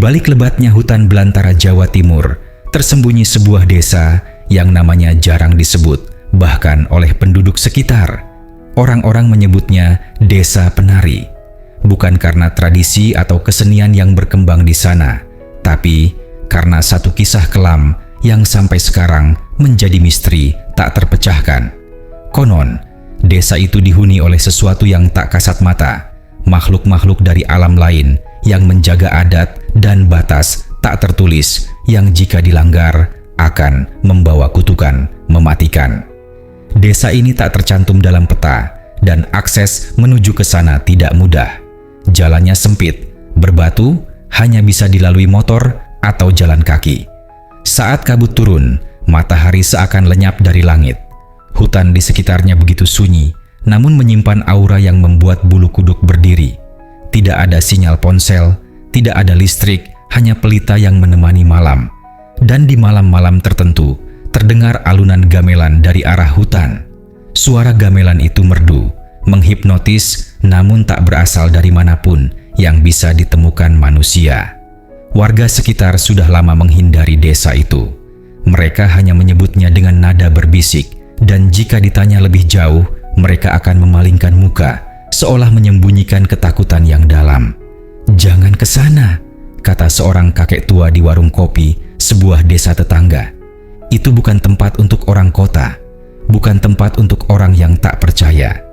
balik lebatnya hutan belantara Jawa Timur, tersembunyi sebuah desa yang namanya jarang disebut, bahkan oleh penduduk sekitar. Orang-orang menyebutnya Desa Penari, bukan karena tradisi atau kesenian yang berkembang di sana, tapi karena satu kisah kelam yang sampai sekarang menjadi misteri tak terpecahkan. Konon, desa itu dihuni oleh sesuatu yang tak kasat mata, makhluk-makhluk dari alam lain yang menjaga adat dan batas tak tertulis yang jika dilanggar akan membawa kutukan mematikan. Desa ini tak tercantum dalam peta dan akses menuju ke sana tidak mudah. Jalannya sempit, berbatu, hanya bisa dilalui motor atau jalan kaki. Saat kabut turun, matahari seakan lenyap dari langit. Hutan di sekitarnya begitu sunyi, namun menyimpan aura yang membuat bulu kuduk berdiri. Tidak ada sinyal ponsel, tidak ada listrik, hanya pelita yang menemani malam. Dan di malam-malam tertentu, terdengar alunan gamelan dari arah hutan. Suara gamelan itu merdu, menghipnotis, namun tak berasal dari manapun yang bisa ditemukan manusia. Warga sekitar sudah lama menghindari desa itu. Mereka hanya menyebutnya dengan nada berbisik, dan jika ditanya lebih jauh, mereka akan memalingkan muka, seolah menyembunyikan ketakutan yang dalam. "Jangan ke sana," kata seorang kakek tua di warung kopi, sebuah desa tetangga. "Itu bukan tempat untuk orang kota, bukan tempat untuk orang yang tak percaya."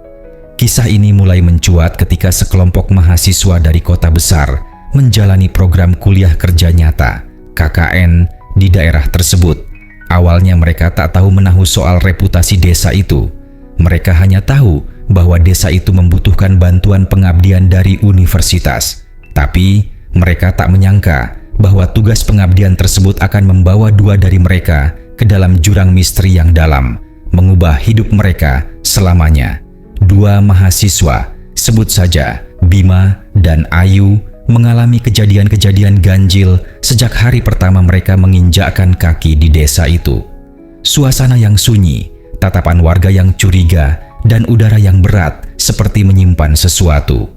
Kisah ini mulai mencuat ketika sekelompok mahasiswa dari kota besar menjalani program kuliah kerja nyata (KKN) di daerah tersebut. Awalnya mereka tak tahu menahu soal reputasi desa itu. Mereka hanya tahu bahwa desa itu membutuhkan bantuan pengabdian dari universitas. Tapi mereka tak menyangka bahwa tugas pengabdian tersebut akan membawa dua dari mereka ke dalam jurang misteri yang dalam, mengubah hidup mereka selamanya. Dua mahasiswa, sebut saja Bima dan Ayu, mengalami kejadian-kejadian ganjil sejak hari pertama mereka menginjakkan kaki di desa itu. Suasana yang sunyi, tatapan warga yang curiga, dan udara yang berat seperti menyimpan sesuatu.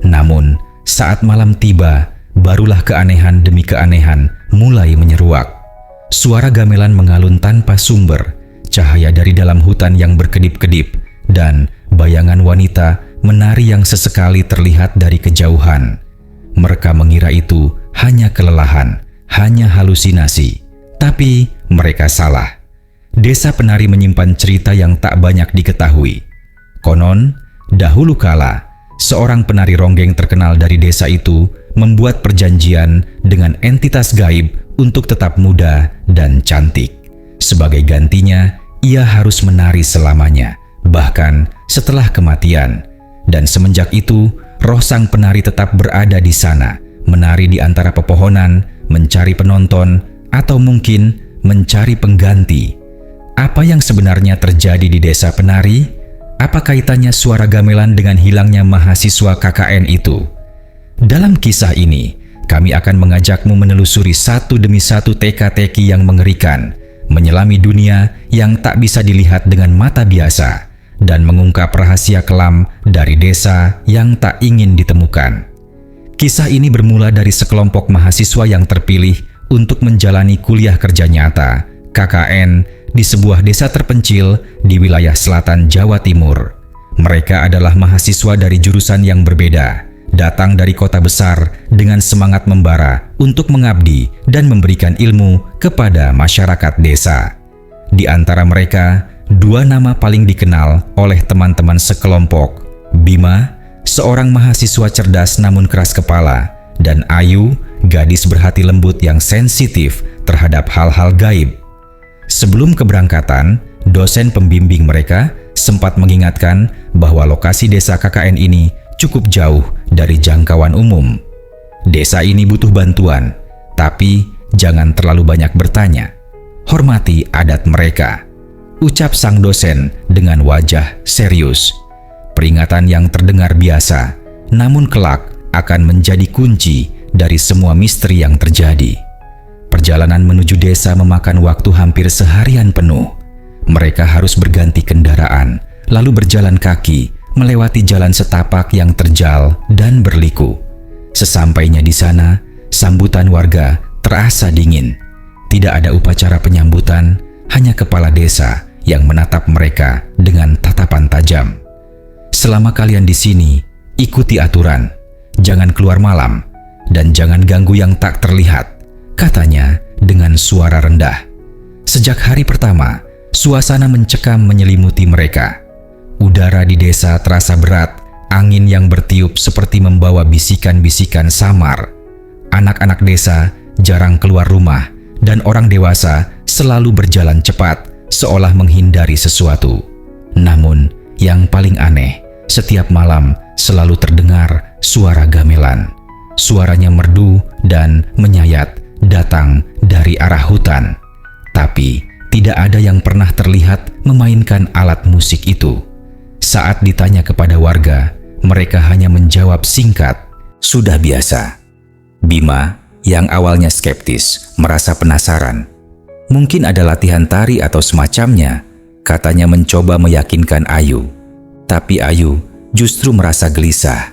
Namun, saat malam tiba, barulah keanehan demi keanehan mulai menyeruak. Suara gamelan mengalun tanpa sumber, cahaya dari dalam hutan yang berkedip-kedip, dan bayangan wanita menari yang sesekali terlihat dari kejauhan. Mereka mengira itu hanya kelelahan, hanya halusinasi. Tapi mereka salah. Desa Penari menyimpan cerita yang tak banyak diketahui. Konon, dahulu kala, seorang penari ronggeng terkenal dari desa itu membuat perjanjian dengan entitas gaib untuk tetap muda dan cantik. Sebagai gantinya, ia harus menari selamanya, bahkan setelah kematian. Dan semenjak itu, roh sang penari tetap berada di sana, menari di antara pepohonan, mencari penonton, atau mungkin mencari pengganti. Apa yang sebenarnya terjadi di Desa Penari? Apa kaitannya suara gamelan dengan hilangnya mahasiswa KKN itu? Dalam kisah ini, kami akan mengajakmu menelusuri satu demi satu teka-teki yang mengerikan, menyelami dunia yang tak bisa dilihat dengan mata biasa, dan mengungkap rahasia kelam dari desa yang tak ingin ditemukan. Kisah ini bermula dari sekelompok mahasiswa yang terpilih untuk menjalani kuliah kerja nyata (KKN) di sebuah desa terpencil di wilayah selatan Jawa Timur. Mereka adalah mahasiswa dari jurusan yang berbeda, datang dari kota besar dengan semangat membara untuk mengabdi dan memberikan ilmu kepada masyarakat desa. Di antara mereka, dua nama paling dikenal oleh teman-teman sekelompok: Bima, seorang mahasiswa cerdas namun keras kepala, dan Ayu, gadis berhati lembut yang sensitif terhadap hal-hal gaib. Sebelum keberangkatan, dosen pembimbing mereka sempat mengingatkan bahwa lokasi desa KKN ini cukup jauh dari jangkauan umum. Desa ini butuh bantuan, tapi jangan terlalu banyak bertanya. Hormati adat mereka, ucap sang dosen dengan wajah serius. Peringatan yang terdengar biasa, namun kelak akan menjadi kunci dari semua misteri yang terjadi. Perjalanan menuju desa memakan waktu hampir seharian penuh. Mereka harus berganti kendaraan, lalu berjalan kaki, melewati jalan setapak yang terjal dan berliku. Sesampainya di sana, Sambutan warga terasa dingin. Tidak ada upacara penyambutan, hanya kepala desa yang menatap mereka dengan tatapan tajam. Selama kalian di sini, ikuti aturan, jangan keluar malam, dan jangan ganggu yang tak terlihat, katanya dengan suara rendah. Sejak hari pertama, suasana mencekam menyelimuti mereka. Udara di desa terasa berat, angin yang bertiup seperti membawa bisikan-bisikan samar. Anak-anak desa jarang keluar rumah, dan orang dewasa selalu berjalan cepat, seolah menghindari sesuatu. Namun, yang paling aneh, setiap malam selalu terdengar suara gamelan. Suaranya merdu dan menyayat, datang dari arah hutan. Tapi, tidak ada yang pernah terlihat memainkan alat musik itu. Saat ditanya kepada warga, mereka hanya menjawab singkat, "Sudah biasa." Bima, yang awalnya skeptis, merasa penasaran. Mungkin ada latihan tari atau semacamnya, katanya mencoba meyakinkan Ayu. Tapi Ayu justru merasa gelisah.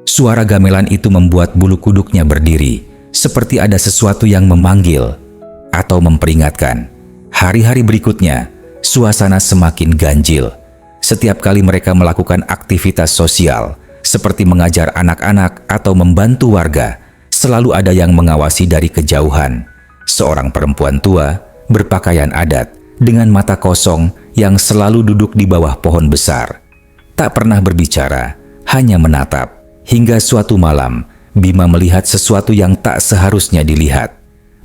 Suara gamelan itu membuat bulu kuduknya berdiri, seperti ada sesuatu yang memanggil atau memperingatkan. Hari-hari berikutnya, suasana semakin ganjil. Setiap kali mereka melakukan aktivitas sosial, seperti mengajar anak-anak atau membantu warga, selalu ada yang mengawasi dari kejauhan. Seorang perempuan tua berpakaian adat dengan mata kosong yang selalu duduk di bawah pohon besar. Tak pernah berbicara, hanya menatap. Hingga suatu malam, Bima melihat sesuatu yang tak seharusnya dilihat.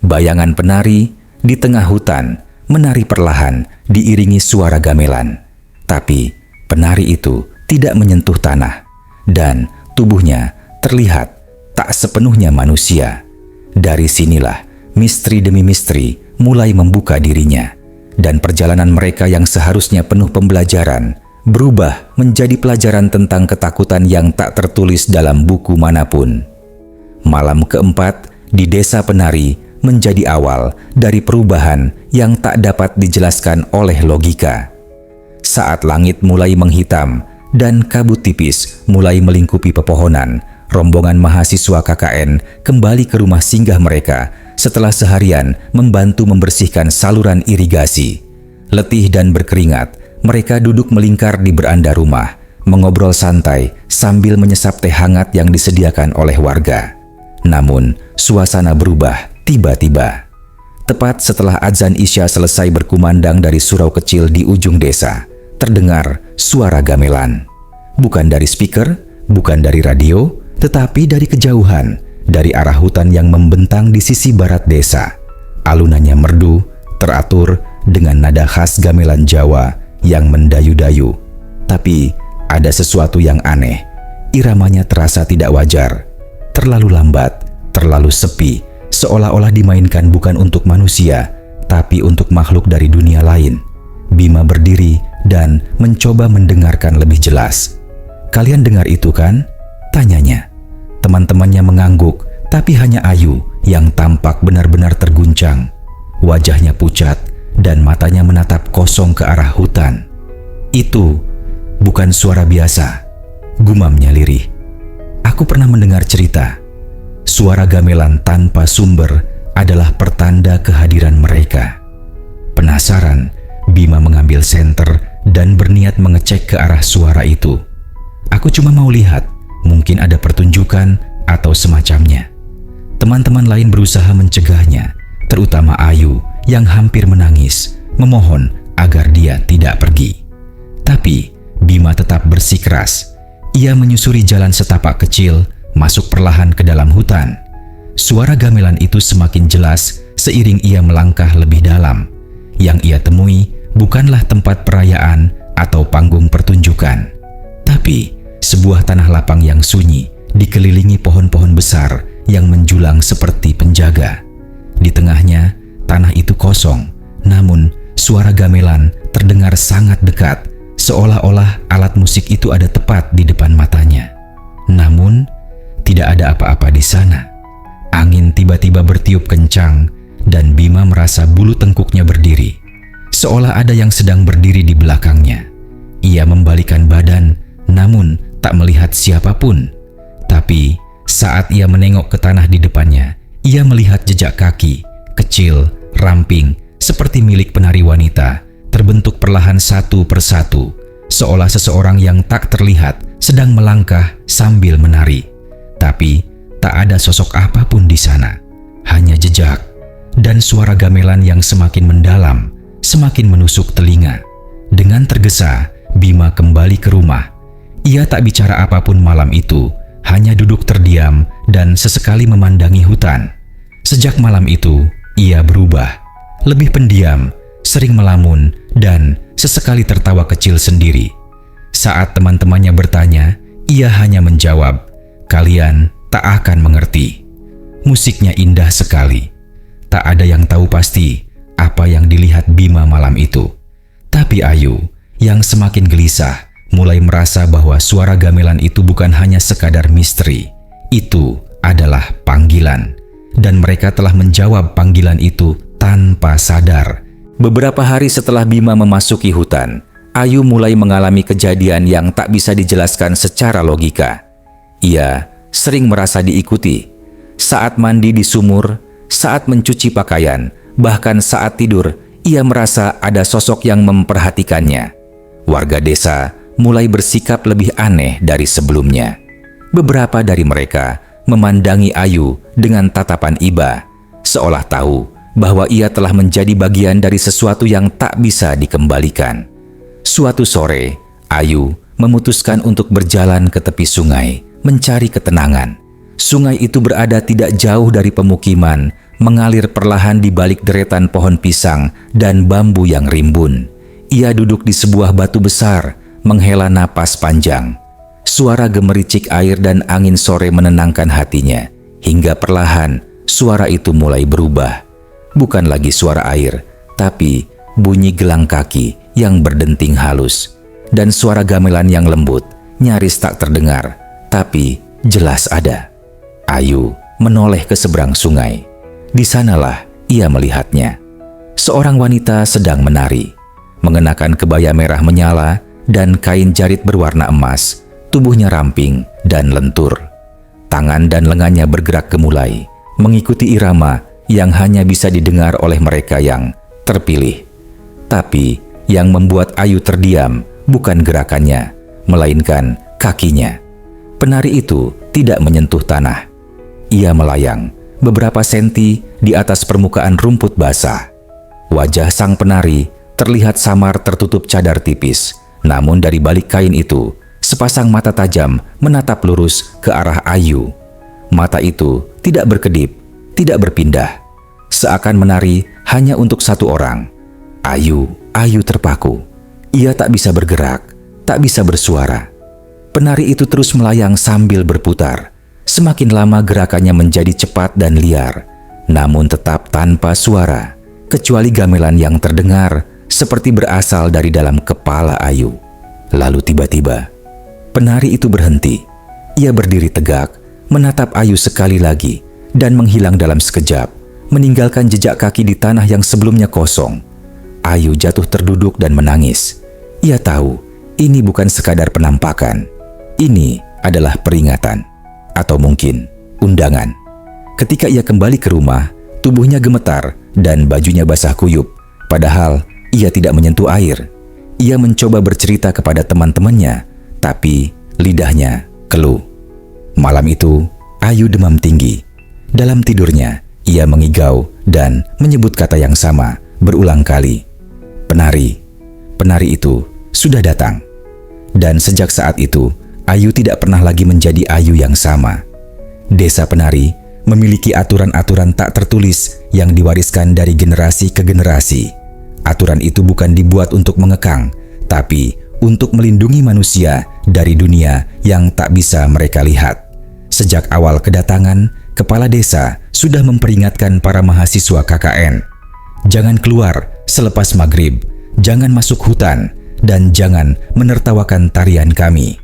Bayangan penari di tengah hutan menari perlahan diiringi suara gamelan. Tapi penari itu tidak menyentuh tanah dan tubuhnya terlihat tak sepenuhnya manusia. Dari sinilah misteri demi misteri mulai membuka dirinya, dan perjalanan mereka yang seharusnya penuh pembelajaran berubah menjadi pelajaran tentang ketakutan yang tak tertulis dalam buku manapun. Malam keempat di Desa Penari menjadi awal dari perubahan yang tak dapat dijelaskan oleh logika. Saat langit mulai menghitam dan kabut tipis mulai melingkupi pepohonan, rombongan mahasiswa KKN kembali ke rumah singgah mereka setelah seharian membantu membersihkan saluran irigasi. Letih dan berkeringat, mereka duduk melingkar di beranda rumah, mengobrol santai sambil menyesap teh hangat yang disediakan oleh warga. Namun, suasana berubah tiba-tiba. Tepat setelah azan Isya selesai berkumandang dari surau kecil di ujung desa, terdengar suara gamelan. Bukan dari speaker, bukan dari radio, tetapi dari kejauhan, dari arah hutan yang membentang di sisi barat desa. Alunannya merdu, teratur dengan nada khas gamelan Jawa yang mendayu-dayu. Tapi ada sesuatu yang aneh. Iramanya terasa tidak wajar, terlalu lambat, terlalu sepi, seolah-olah dimainkan bukan untuk manusia, tapi untuk makhluk dari dunia lain. Bima berdiri dan mencoba mendengarkan lebih jelas. "Kalian dengar itu kan?" tanyanya. Teman-temannya mengangguk, tapi hanya Ayu yang tampak benar-benar terguncang. Wajahnya pucat dan matanya menatap kosong ke arah hutan. "Itu bukan suara biasa," gumamnya lirih. "Aku pernah mendengar cerita. Suara gamelan tanpa sumber adalah pertanda kehadiran mereka." Penasaran, Bima mengambil senter dan berniat mengecek ke arah suara itu. "Aku cuma mau lihat, mungkin ada pertunjukan atau semacamnya." Teman-teman lain berusaha mencegahnya, terutama Ayu yang hampir menangis, memohon agar dia tidak pergi. Tapi Bima tetap bersikeras. Ia menyusuri jalan setapak kecil, masuk perlahan ke dalam hutan. Suara gamelan itu semakin jelas seiring ia melangkah lebih dalam. Yang ia temui bukanlah tempat perayaan atau panggung pertunjukan, tapi sebuah tanah lapang yang sunyi dikelilingi pohon-pohon besar yang menjulang seperti penjaga. Di tengahnya, tanah itu kosong, namun suara gamelan terdengar sangat dekat, seolah-olah alat musik itu ada tepat di depan matanya. Namun, tidak ada apa-apa di sana. Angin tiba-tiba bertiup kencang dan Bima merasa bulu tengkuknya berdiri, seolah ada yang sedang berdiri di belakangnya. Ia membalikkan badan, namun tak melihat siapapun. Tapi saat ia menengok ke tanah di depannya, Ia melihat jejak kaki, kecil, ramping, seperti milik penari wanita, terbentuk perlahan satu persatu, seolah seseorang yang tak terlihat sedang melangkah sambil menari. Tapi tak ada sosok apapun di sana, hanya jejak dan suara gamelan yang semakin mendalam, semakin menusuk telinga. Dengan tergesa, Bima kembali ke rumah. Ia tak bicara apapun malam itu, hanya duduk terdiam dan sesekali memandangi hutan. Sejak malam itu, ia berubah, lebih pendiam, sering melamun, dan sesekali tertawa kecil sendiri. Saat teman-temannya bertanya, ia hanya menjawab, "Kalian tak akan mengerti." Musiknya indah sekali. Tak ada yang tahu pasti apa yang dilihat Bima malam itu. Tapi Ayu, yang semakin gelisah, mulai merasa bahwa suara gamelan itu bukan hanya sekadar misteri. Itu adalah panggilan. Dan mereka telah menjawab panggilan itu tanpa sadar. Beberapa hari setelah Bima memasuki hutan, Ayu mulai mengalami kejadian yang tak bisa dijelaskan secara logika. Ia sering merasa diikuti. Saat mandi di sumur, saat mencuci pakaian, bahkan saat tidur, ia merasa ada sosok yang memperhatikannya. Warga desa mulai bersikap lebih aneh dari sebelumnya. Beberapa dari mereka memandangi Ayu dengan tatapan iba, seolah tahu bahwa ia telah menjadi bagian dari sesuatu yang tak bisa dikembalikan. Suatu sore, Ayu memutuskan untuk berjalan ke tepi sungai, mencari ketenangan. Sungai itu berada tidak jauh dari pemukiman, mengalir perlahan di balik deretan pohon pisang dan bambu yang rimbun. Ia duduk di sebuah batu besar, menghela napas panjang. Suara gemericik air dan angin sore menenangkan hatinya, hingga perlahan suara itu mulai berubah. Bukan lagi suara air, tapi bunyi gelang kaki yang berdenting halus, dan suara gamelan yang lembut, nyaris tak terdengar, tapi jelas ada. Ayu menoleh ke seberang sungai. Di sanalah ia melihatnya. Seorang wanita sedang menari, mengenakan kebaya merah menyala dan kain jarit berwarna emas. Tubuhnya ramping dan lentur. Tangan dan lengannya bergerak gemulai, mengikuti irama yang hanya bisa didengar oleh mereka yang terpilih. Tapi yang membuat Ayu terdiam bukan gerakannya, melainkan kakinya. Penari itu tidak menyentuh tanah. Ia melayang beberapa senti di atas permukaan rumput basah. Wajah sang penari terlihat samar tertutup cadar tipis, namun dari balik kain itu, sepasang mata tajam menatap lurus ke arah Ayu. Mata itu tidak berkedip, tidak berpindah, seakan menari hanya untuk satu orang. Ayu terpaku. Ia tak bisa bergerak, tak bisa bersuara. Penari itu terus melayang sambil berputar. Semakin lama gerakannya menjadi cepat dan liar, namun tetap tanpa suara, kecuali gamelan yang terdengar seperti berasal dari dalam kepala Ayu. Lalu tiba-tiba, penari itu berhenti. Ia berdiri tegak, menatap Ayu sekali lagi, dan menghilang dalam sekejap, meninggalkan jejak kaki di tanah yang sebelumnya kosong. Ayu jatuh terduduk dan menangis. Ia tahu ini bukan sekadar penampakan. Ini adalah peringatan, atau mungkin undangan. Ketika ia kembali ke rumah, tubuhnya gemetar dan bajunya basah kuyup, padahal ia tidak menyentuh air. Ia mencoba bercerita kepada teman-temannya, tapi lidahnya keluh. Malam itu, Ayu demam tinggi. Dalam tidurnya, ia mengigau dan menyebut kata yang sama berulang kali. Penari itu sudah datang. Dan sejak saat itu, Ayu tidak pernah lagi menjadi Ayu yang sama. Desa Penari memiliki aturan-aturan tak tertulis yang diwariskan dari generasi ke generasi. Aturan itu bukan dibuat untuk mengekang, tapi untuk melindungi manusia dari dunia yang tak bisa mereka lihat. Sejak awal kedatangan, kepala desa sudah memperingatkan para mahasiswa KKN. Jangan keluar selepas maghrib, jangan masuk hutan, dan jangan menertawakan tarian kami.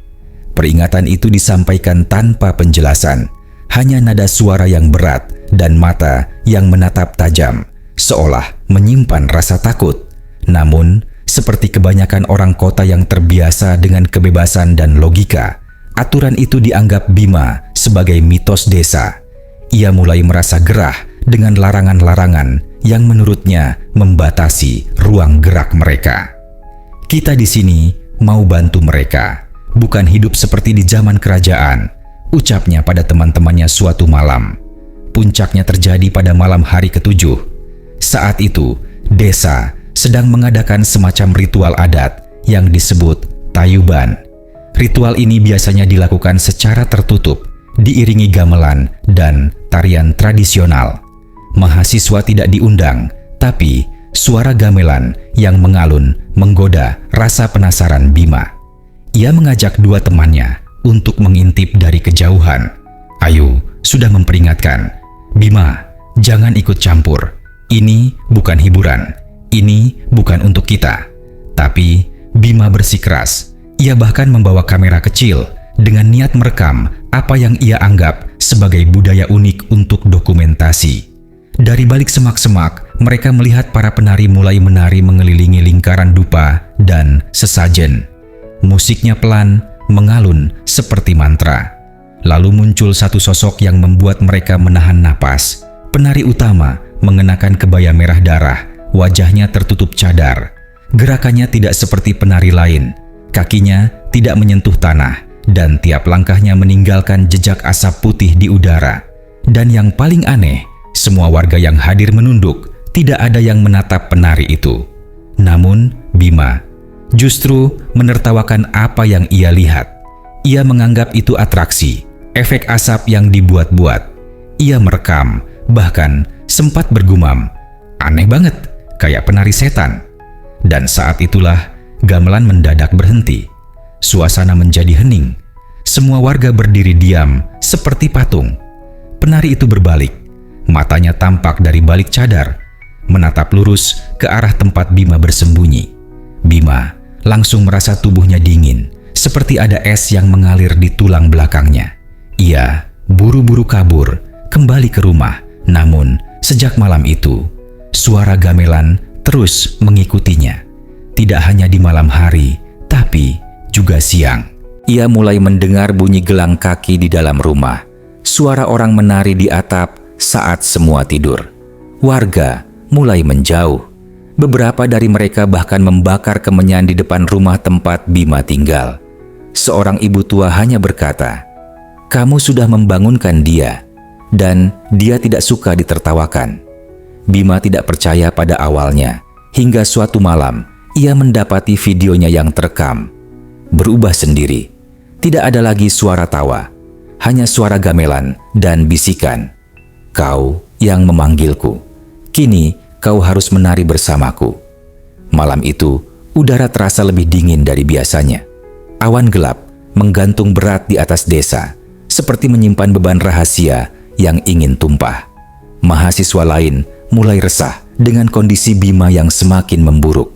Peringatan itu disampaikan tanpa penjelasan, hanya nada suara yang berat dan mata yang menatap tajam, seolah menyimpan rasa takut. Namun, seperti kebanyakan orang kota yang terbiasa dengan kebebasan dan logika, aturan itu dianggap Bima sebagai mitos desa. ia mulai merasa gerah dengan larangan-larangan yang menurutnya membatasi ruang gerak mereka. Kita di sini mau bantu mereka, bukan hidup seperti di zaman kerajaan, ucapnya pada teman-temannya suatu malam. Puncaknya terjadi pada malam hari ke-7. Saat itu, desa sedang mengadakan semacam ritual adat yang disebut tayuban. Ritual ini biasanya dilakukan secara tertutup, diiringi gamelan dan tarian tradisional. Mahasiswa tidak diundang, tapi suara gamelan yang mengalun menggoda rasa penasaran Bima. Ia mengajak dua temannya untuk mengintip dari kejauhan. Ayu sudah memperingatkan, "Bima, jangan ikut campur. Ini bukan hiburan. Ini bukan untuk kita." Tapi Bima bersikeras. Ia bahkan membawa kamera kecil dengan niat merekam apa yang ia anggap sebagai budaya unik untuk dokumentasi. Dari balik semak-semak, mereka melihat para penari mulai menari mengelilingi lingkaran dupa dan sesajen. Musiknya pelan, mengalun seperti mantra. Lalu muncul satu sosok yang membuat mereka menahan napas. Penari utama mengenakan kebaya merah darah, wajahnya tertutup cadar. Gerakannya tidak seperti penari lain. Kakinya tidak menyentuh tanah, dan tiap langkahnya meninggalkan jejak asap putih di udara. Dan yang paling aneh, semua warga yang hadir menunduk, tidak ada yang menatap penari itu. Namun, Bima justru menertawakan apa yang ia lihat. Ia menganggap itu atraksi, efek asap yang dibuat-buat. Ia merekam, bahkan sempat bergumam, "Aneh banget, kayak penari setan." Dan saat itulah gamelan mendadak berhenti. Suasana menjadi hening. Semua warga berdiri diam seperti patung. Penari itu berbalik. Matanya tampak dari balik cadar, menatap lurus ke arah tempat Bima bersembunyi. Bima langsung merasa tubuhnya dingin, seperti ada es yang mengalir di tulang belakangnya. Ia buru-buru kabur, kembali ke rumah. Namun, sejak malam itu, suara gamelan terus mengikutinya. Tidak hanya di malam hari, tapi juga siang. Ia mulai mendengar bunyi gelang kaki di dalam rumah. Suara orang menari di atap saat semua tidur. Warga mulai menjauh. Beberapa dari mereka bahkan membakar kemenyan di depan rumah tempat Bima tinggal. Seorang ibu tua hanya berkata, "Kamu sudah membangunkan dia, dan dia tidak suka ditertawakan." Bima tidak percaya pada awalnya, hingga suatu malam ia mendapati videonya yang terekam. Berubah sendiri. Tidak ada lagi suara tawa, hanya suara gamelan dan bisikan. "Kau yang memanggilku. Kini kau harus menari bersamaku." Malam itu, udara terasa lebih dingin dari biasanya. Awan gelap menggantung berat di atas desa, seperti menyimpan beban rahasia yang ingin tumpah. Mahasiswa lain mulai resah dengan kondisi Bima yang semakin memburuk.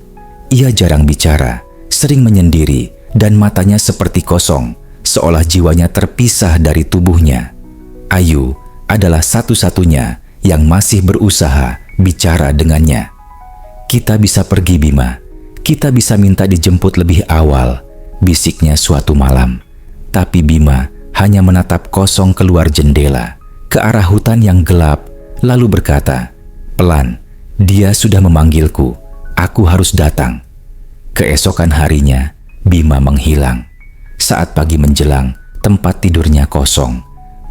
Ia jarang bicara, sering menyendiri, dan matanya seperti kosong, seolah jiwanya terpisah dari tubuhnya. Ayu adalah satu-satunya yang masih berusaha bicara dengannya. "Kita bisa pergi, Bima. Kita bisa minta dijemput lebih awal," bisiknya suatu malam. Tapi Bima hanya menatap kosong keluar jendela, ke arah hutan yang gelap, lalu berkata, "Pelan, dia sudah memanggilku. Aku harus datang." Keesokan harinya, Bima menghilang. Saat pagi menjelang, tempat tidurnya kosong.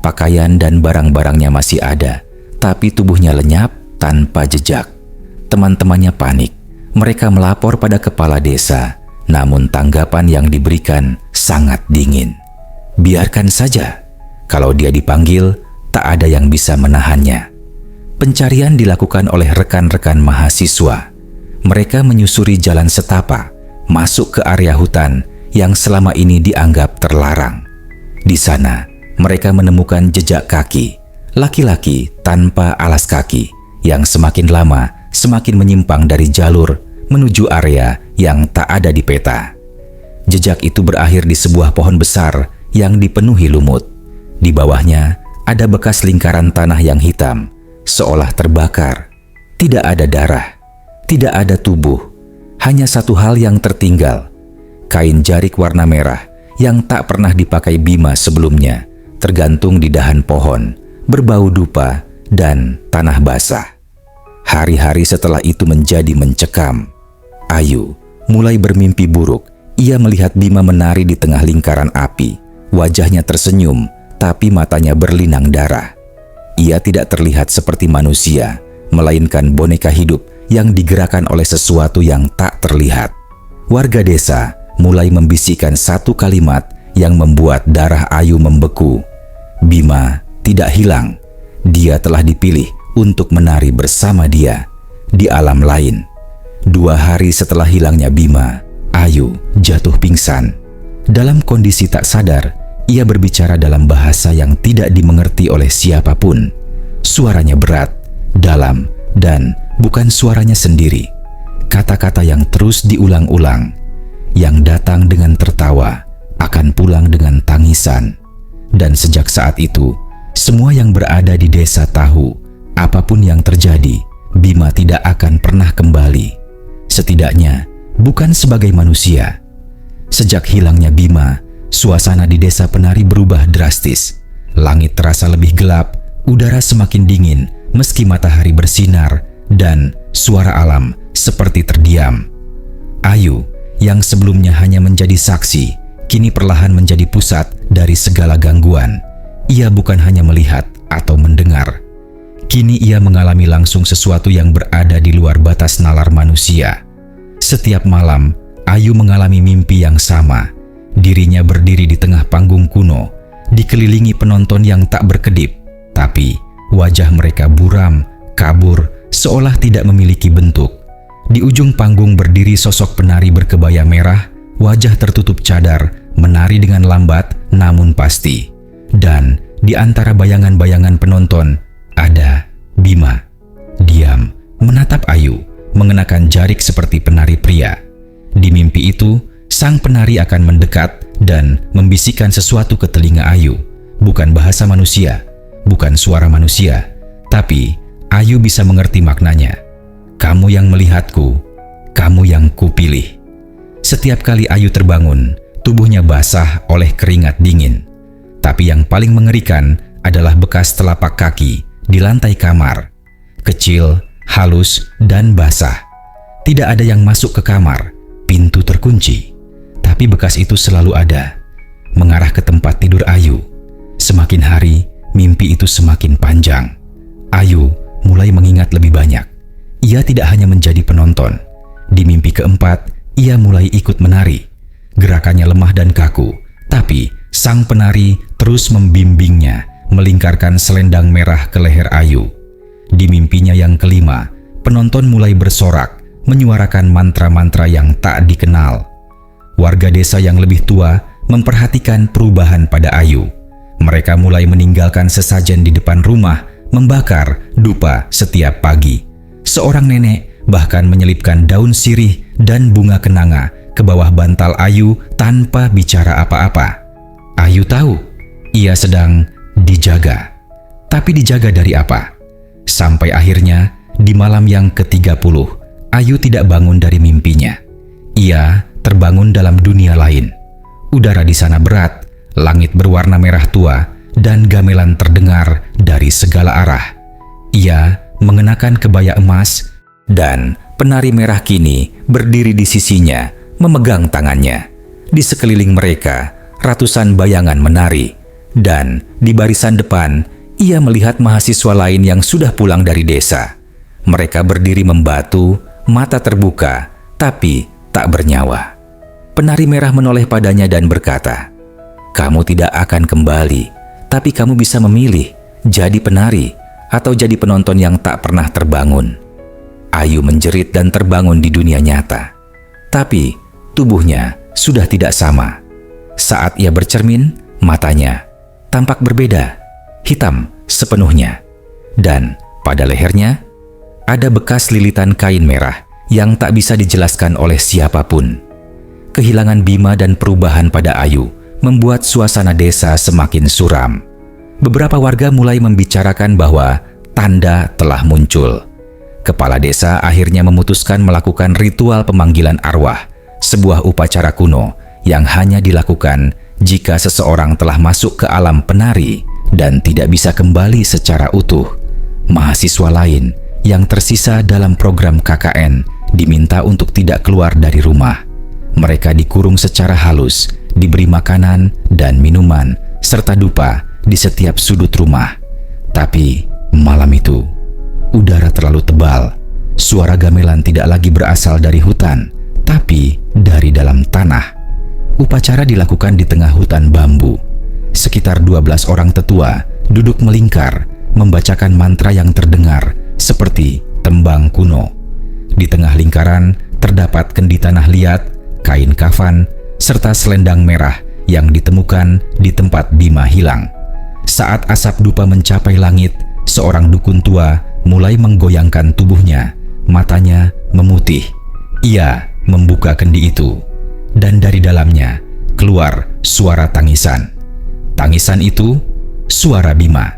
Pakaian dan barang-barangnya masih ada, tapi tubuhnya lenyap tanpa jejak. Teman-temannya panik. Mereka melapor pada kepala desa, namun tanggapan yang diberikan sangat dingin. Biarkan saja. Kalau dia dipanggil, tak ada yang bisa menahannya. Pencarian dilakukan oleh rekan-rekan mahasiswa. Mereka menyusuri jalan setapak, masuk ke area hutan yang selama ini dianggap terlarang. Di sana, mereka menemukan jejak kaki, laki-laki tanpa alas kaki, yang semakin lama semakin menyimpang dari jalur menuju area yang tak ada di peta. Jejak itu berakhir di sebuah pohon besar yang dipenuhi lumut. Di bawahnya ada bekas lingkaran tanah yang hitam, seolah terbakar. Tidak ada darah, tidak ada tubuh, hanya satu hal yang tertinggal. Kain jarik warna merah yang tak pernah dipakai Bima sebelumnya tergantung di dahan pohon, berbau dupa, dan tanah basah. Hari-hari setelah itu menjadi mencekam. Ayu mulai bermimpi buruk. Ia melihat Bima menari di tengah lingkaran api. Wajahnya tersenyum, tapi matanya berlinang darah. Ia tidak terlihat seperti manusia, melainkan boneka hidup yang digerakkan oleh sesuatu yang tak terlihat. Warga desa mulai membisikkan satu kalimat yang membuat darah Ayu membeku. Bima tidak hilang. Dia telah dipilih untuk menari bersama dia di alam lain. 2 hari setelah hilangnya Bima, Ayu jatuh pingsan. Dalam kondisi tak sadar, ia berbicara dalam bahasa yang tidak dimengerti oleh siapapun. Suaranya berat, dalam, dan bukan suaranya sendiri. Kata-kata yang terus diulang-ulang, yang datang dengan tertawa, akan pulang dengan tangisan. Dan sejak saat itu, semua yang berada di desa tahu, apapun yang terjadi, Bima tidak akan pernah kembali. Setidaknya, bukan sebagai manusia. Sejak hilangnya Bima, suasana di desa penari berubah drastis. Langit terasa lebih gelap, udara semakin dingin meski matahari bersinar, dan suara alam seperti terdiam. Ayu, yang sebelumnya hanya menjadi saksi, kini perlahan menjadi pusat dari segala gangguan. Ia bukan hanya melihat atau mendengar. Kini ia mengalami langsung sesuatu yang berada di luar batas nalar manusia. Setiap malam, Ayu mengalami mimpi yang sama. Dirinya berdiri di tengah panggung kuno, dikelilingi penonton yang tak berkedip, tapi wajah mereka buram, kabur, seolah tidak memiliki bentuk. Di ujung panggung berdiri sosok penari berkebaya merah, wajah tertutup cadar, menari dengan lambat namun pasti. Dan di antara bayangan-bayangan penonton, ada Bima. Diam, menatap Ayu, mengenakan jarik seperti penari pria. Di mimpi itu, sang penari akan mendekat dan membisikkan sesuatu ke telinga Ayu. Bukan bahasa manusia, bukan suara manusia, tapi Ayu bisa mengerti maknanya. Kamu yang melihatku, kamu yang kupilih. Setiap kali Ayu terbangun, tubuhnya basah oleh keringat dingin. Tapi yang paling mengerikan adalah bekas telapak kaki di lantai kamar. Kecil, halus, dan basah. Tidak ada yang masuk ke kamar. Pintu terkunci, tapi bekas itu selalu ada, mengarah ke tempat tidur Ayu. Semakin hari, mimpi itu semakin panjang. Ayu mulai mengingat lebih banyak. Ia tidak hanya menjadi penonton. Di mimpi keempat, ia mulai ikut menari. Gerakannya lemah dan kaku, tapi sang penari terus membimbingnya, melingkarkan selendang merah ke leher Ayu. Di mimpinya yang kelima, penonton mulai bersorak, menyuarakan mantra-mantra yang tak dikenal. Warga desa yang lebih tua memperhatikan perubahan pada Ayu. Mereka mulai meninggalkan sesajen di depan rumah, membakar dupa setiap pagi. Seorang nenek bahkan menyelipkan daun sirih dan bunga kenanga ke bawah bantal Ayu tanpa bicara apa-apa. Ayu tahu, ia sedang dijaga. Tapi dijaga dari apa? Sampai akhirnya, di malam yang ke-30, Ayu tidak bangun dari mimpinya. Ia terbangun dalam dunia lain. Udara di sana berat, langit berwarna merah tua, dan gamelan terdengar dari segala arah. Ia mengenakan kebaya emas, dan penari merah kini berdiri di sisinya, memegang tangannya. Di sekeliling mereka, ratusan bayangan menari, dan di barisan depan, ia melihat mahasiswa lain yang sudah pulang dari desa. Mereka berdiri membatu, mata terbuka, tapi tak bernyawa. Penari merah menoleh padanya dan berkata, "Kamu tidak akan kembali, tapi kamu bisa memilih jadi penari atau jadi penonton yang tak pernah terbangun." Ayu menjerit dan terbangun di dunia nyata. Tapi tubuhnya sudah tidak sama. Saat ia bercermin, matanya tampak berbeda, hitam sepenuhnya. Dan pada lehernya, ada bekas lilitan kain merah yang tak bisa dijelaskan oleh siapapun. Kehilangan Bima dan perubahan pada Ayu membuat suasana desa semakin suram. Beberapa warga mulai membicarakan bahwa tanda telah muncul. Kepala desa akhirnya memutuskan melakukan ritual pemanggilan arwah, sebuah upacara kuno yang hanya dilakukan jika seseorang telah masuk ke alam penari dan tidak bisa kembali secara utuh. Mahasiswa lain yang tersisa dalam program KKN diminta untuk tidak keluar dari rumah. Mereka dikurung secara halus, diberi makanan dan minuman, serta dupa di setiap sudut rumah. Tapi malam itu, udara terlalu tebal. Suara gamelan tidak lagi berasal dari hutan, tapi dari dalam tanah. Upacara dilakukan di tengah hutan bambu. Sekitar 12 orang tetua duduk melingkar, membacakan mantra yang terdengar seperti tembang kuno. Di tengah lingkaran terdapat kendi tanah liat, kain kafan, serta selendang merah yang ditemukan di tempat Bima hilang. Saat asap dupa mencapai langit, seorang dukun tua mulai menggoyangkan tubuhnya. Matanya memutih. Ia membuka kendi itu, dan dari dalamnya keluar suara tangisan. Tangisan itu suara Bima,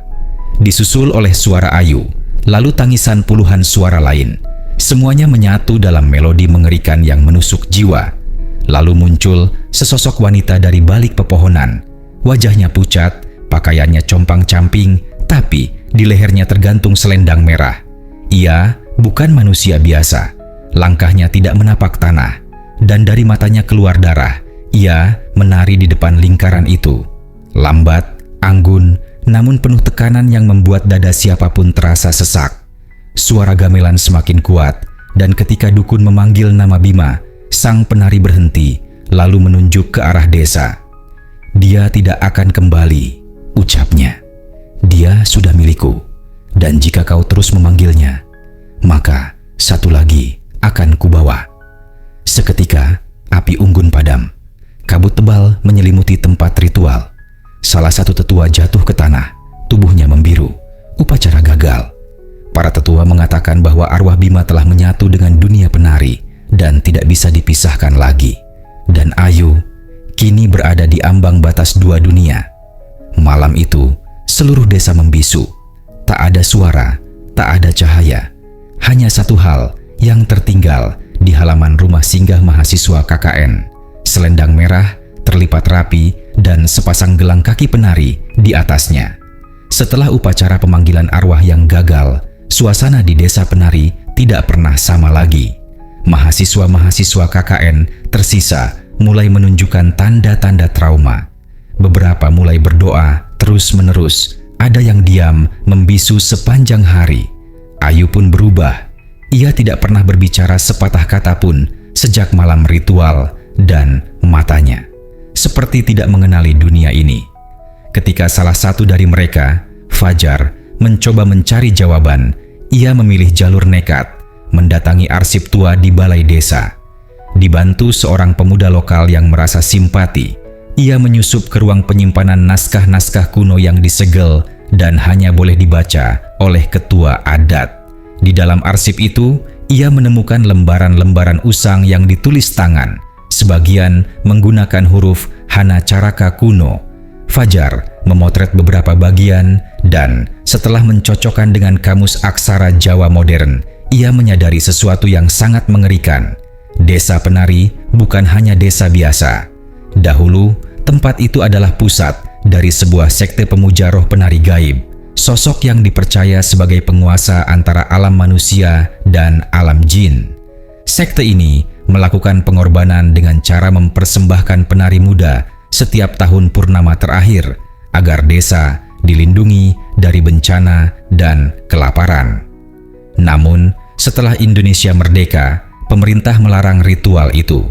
disusul oleh suara Ayu, lalu tangisan puluhan suara lain. Semuanya menyatu dalam melodi mengerikan yang menusuk jiwa. Lalu muncul sesosok wanita dari balik pepohonan. Wajahnya pucat, pakaiannya compang-camping, tapi di lehernya tergantung selendang merah. Ia bukan manusia biasa. Langkahnya tidak menapak tanah, dan dari matanya keluar darah. Ia menari di depan lingkaran itu. Lambat, anggun, namun penuh tekanan yang membuat dada siapapun terasa sesak. Suara gamelan semakin kuat, dan ketika dukun memanggil nama Bima, sang penari berhenti, lalu menunjuk ke arah desa. "Dia tidak akan kembali," ucapnya. "Dia sudah milikku, dan jika kau terus memanggilnya, maka satu lagi akan kubawa." Seketika, api unggun padam. Kabut tebal menyelimuti tempat ritual. Salah satu tetua jatuh ke tanah, tubuhnya membiru. Upacara gagal. Para tetua mengatakan bahwa arwah Bima telah menyatu dengan dunia penari dan tidak bisa dipisahkan lagi. Dan Ayu kini berada di ambang batas dua dunia. Malam itu, seluruh desa membisu. Tak ada suara, tak ada cahaya. Hanya satu hal yang tertinggal di halaman rumah singgah mahasiswa KKN. Selendang merah terlipat rapi dan sepasang gelang kaki penari di atasnya. Setelah upacara pemanggilan arwah yang gagal, suasana di desa penari tidak pernah sama lagi. Mahasiswa-mahasiswa KKN tersisa mulai menunjukkan tanda-tanda trauma. Beberapa mulai berdoa terus-menerus, ada yang diam membisu sepanjang hari. Ayu pun berubah. Ia tidak pernah berbicara sepatah kata pun sejak malam ritual, dan matanya seperti tidak mengenali dunia ini. Ketika salah satu dari mereka, Fajar, mencoba mencari jawaban, ia memilih jalur nekat, mendatangi arsip tua di balai desa. Dibantu seorang pemuda lokal yang merasa simpati, ia menyusup ke ruang penyimpanan naskah-naskah kuno yang disegel dan hanya boleh dibaca oleh ketua adat. Di dalam arsip itu, ia menemukan lembaran-lembaran usang yang ditulis tangan, sebagian menggunakan huruf Hana Caraka kuno. Fajar memotret beberapa bagian dan setelah mencocokkan dengan kamus aksara Jawa modern, ia menyadari sesuatu yang sangat mengerikan. Desa penari bukan hanya desa biasa. Dahulu, tempat itu adalah pusat dari sebuah sekte pemuja roh penari gaib, sosok yang dipercaya sebagai penguasa antara alam manusia dan alam jin. Sekte ini melakukan pengorbanan dengan cara mempersembahkan penari muda setiap tahun purnama terakhir agar desa dilindungi dari bencana dan kelaparan. Namun, setelah Indonesia merdeka, pemerintah melarang ritual itu.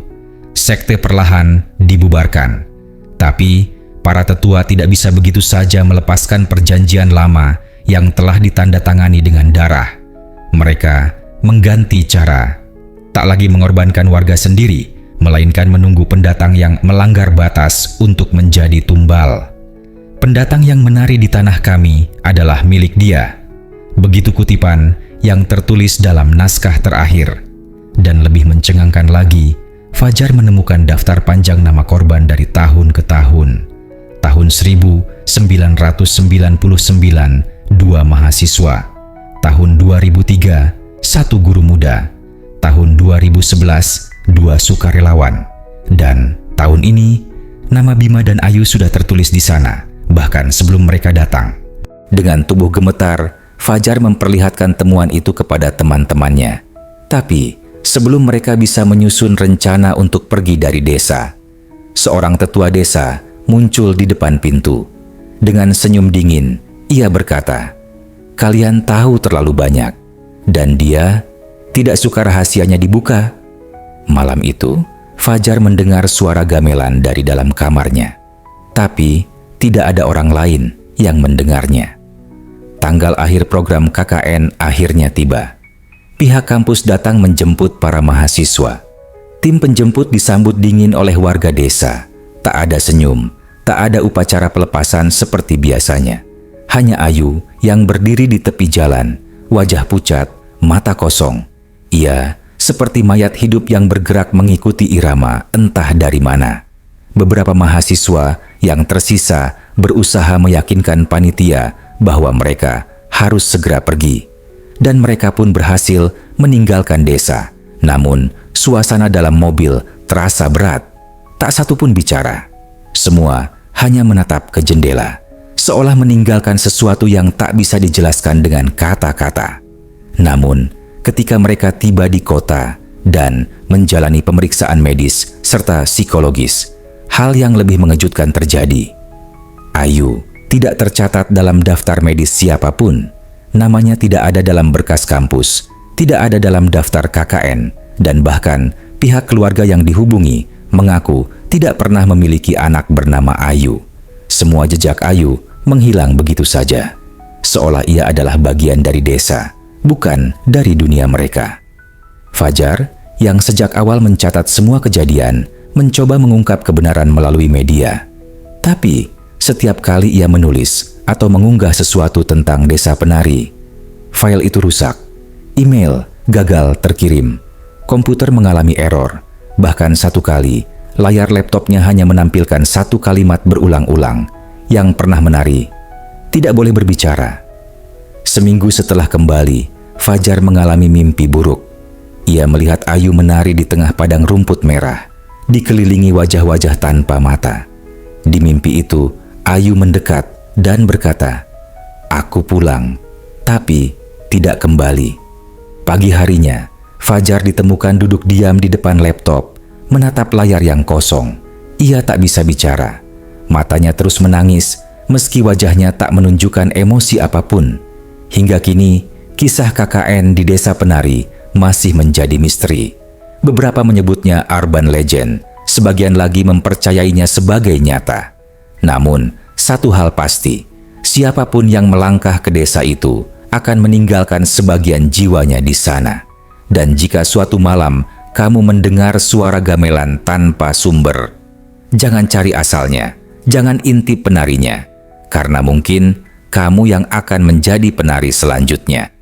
Sekte perlahan dibubarkan. Tapi, para tetua tidak bisa begitu saja melepaskan perjanjian lama yang telah ditandatangani dengan darah. Mereka mengganti cara. Tak lagi mengorbankan warga sendiri, melainkan menunggu pendatang yang melanggar batas untuk menjadi tumbal. "Pendatang yang menari di tanah kami adalah milik dia." Begitu kutipan yang tertulis dalam naskah terakhir. Dan lebih mencengangkan lagi, Fajar menemukan daftar panjang nama korban dari tahun ke tahun. Tahun 1999, 2 mahasiswa. Tahun 2003, 1 guru muda. Tahun 2011, 2 sukarelawan. Dan tahun ini, nama Bima dan Ayu sudah tertulis di sana, bahkan sebelum mereka datang. Dengan tubuh gemetar, Fajar memperlihatkan temuan itu kepada teman-temannya. Tapi, sebelum mereka bisa menyusun rencana untuk pergi dari desa, seorang tetua desa muncul di depan pintu. Dengan senyum dingin, ia berkata, "Kalian tahu terlalu banyak, dan dia tidak suka rahasianya dibuka." Malam itu, Fajar mendengar suara gamelan dari dalam kamarnya. Tapi, tidak ada orang lain yang mendengarnya. Tanggal akhir program KKN akhirnya tiba. Pihak kampus datang menjemput para mahasiswa. Tim penjemput disambut dingin oleh warga desa. Tak ada senyum, tak ada upacara pelepasan seperti biasanya. Hanya Ayu yang berdiri di tepi jalan, wajah pucat, mata kosong. Ia seperti mayat hidup yang bergerak mengikuti irama entah dari mana. Beberapa mahasiswa yang tersisa berusaha meyakinkan panitia bahwa mereka harus segera pergi. Dan mereka pun berhasil meninggalkan desa. Namun, suasana dalam mobil terasa berat. Tak satu pun bicara. Semua hanya menatap ke jendela, seolah meninggalkan sesuatu yang tak bisa dijelaskan dengan kata-kata. Namun, ketika mereka tiba di kota dan menjalani pemeriksaan medis serta psikologis, hal yang lebih mengejutkan terjadi. Ayu tidak tercatat dalam daftar medis siapapun. Namanya tidak ada dalam berkas kampus, tidak ada dalam daftar KKN, dan bahkan pihak keluarga yang dihubungi mengaku tidak pernah memiliki anak bernama Ayu. Semua jejak Ayu menghilang begitu saja, seolah ia adalah bagian dari desa, bukan dari dunia mereka. Fajar, yang sejak awal mencatat semua kejadian, mencoba mengungkap kebenaran melalui media. Tapi, setiap kali ia menulis atau mengunggah sesuatu tentang Desa Penari, file itu rusak, email gagal terkirim, komputer mengalami error, bahkan satu kali layar laptopnya hanya menampilkan satu kalimat berulang-ulang, yang pernah menari, tidak boleh berbicara. Seminggu setelah kembali, Fajar mengalami mimpi buruk. Ia melihat Ayu menari di tengah padang rumput merah, dikelilingi wajah-wajah tanpa mata. Di mimpi itu, Ayu mendekat dan berkata, "Aku pulang," tapi tidak kembali. Pagi harinya, Fajar ditemukan duduk diam di depan laptop, menatap layar yang kosong. Ia tak bisa bicara. Matanya terus menangis, meski wajahnya tak menunjukkan emosi apapun. Hingga kini, kisah KKN di Desa Penari masih menjadi misteri. Beberapa menyebutnya urban legend, sebagian lagi mempercayainya sebagai nyata. Namun, satu hal pasti, siapapun yang melangkah ke desa itu akan meninggalkan sebagian jiwanya di sana. Dan jika suatu malam kamu mendengar suara gamelan tanpa sumber, jangan cari asalnya, jangan intip penarinya, karena mungkin kamu yang akan menjadi penari selanjutnya.